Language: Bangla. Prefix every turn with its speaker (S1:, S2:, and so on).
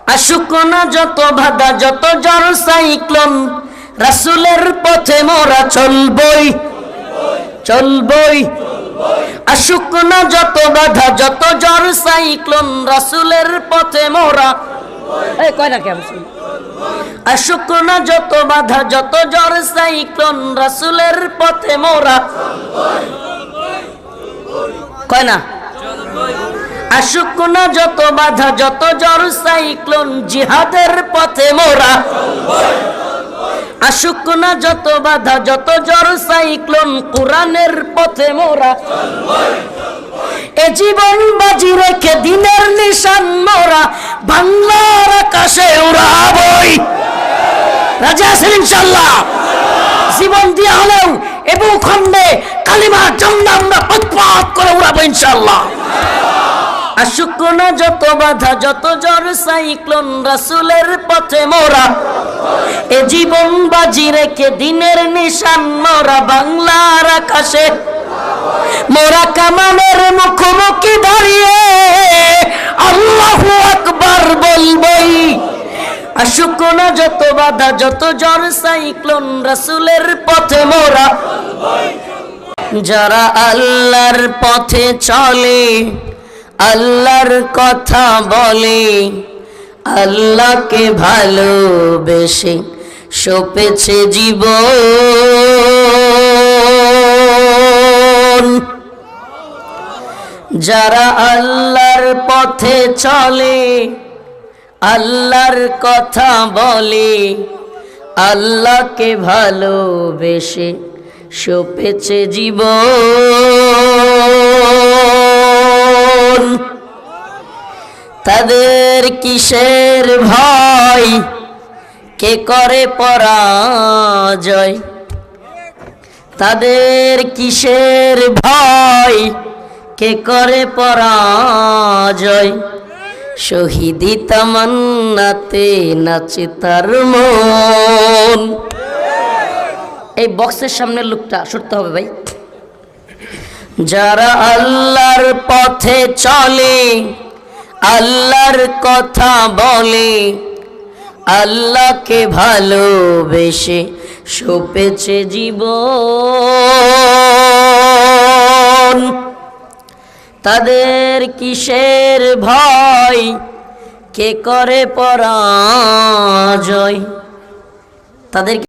S1: আসুক না যত বাধা যত ঝড় সাইক্লোন, রাসূলের পথে মোরা চলবই চলবই। আসুক না যত বাধা যত ঝড় সাইক্লোন, রাসূলের পথে মোরা এই কয় না কেমন। আসুক না যত বাধা যত ঝড় সাইক্লোন, রাসূলের পথে মোরা কয় না। আসুক না যত বাধা যত ঝড় সাইক্লোন, জিহাদের পথে মোরা। আসুক না যত বাধা যত ঝড় সাইক্লোন, কোরআনের পথে মোরা। এ জীবন বাজি রেখে দিনের নিশান মোরা, বাংলার আকাশে উড়াবই। রাজি আছেন ইনশাআল্লাহ? জীবন দিয়ে হলেও এ ভূখণ্ডে কালিমার ঝান্ডা আমরা পথ করে উড়াবো ইনশাআল্লাহ। আসুক না যত বাধা যত ঝড় সাইক্লোন, রাসূলের পথে মোরা। এ জীবন বাজি রেখে দিনের নিশান মোরা, বাংলার আকাশে মোরা কামানের মুখোমুখি দাঁড়িয়ে আল্লাহু আকবার বলবই। আসুক না যত বাধা যত ঝড় সাইক্লোন, রাসূলের পথে মোরা। যারা আল্লাহর পথে চলে, আল্লাহর কথা বলে, আল্লাহকে ভালোবেসে সপেছে জীবন। যারা আল্লাহর পথে চলে, আল্লাহর কথা বলে, আল্লাহকে ভালোবেসে সপেছে জীবন। তাদের কিসের ভয়, কে করে পরাজয়। তাদের কিসের ভয়, কে করে পরাজয়। শহীদি তামান্নাতে নাচে তার মন। এই বক্সের সামনে লোকটা সরতে হবে ভাই। যারা আল্লাহর পথে চলে, আল্লাহর কথা বলে, আল্লাহকে ভালোবেসে সপেছে জীবন। তাদের কিসের ভয়, কে করে পরাজয়। তাদের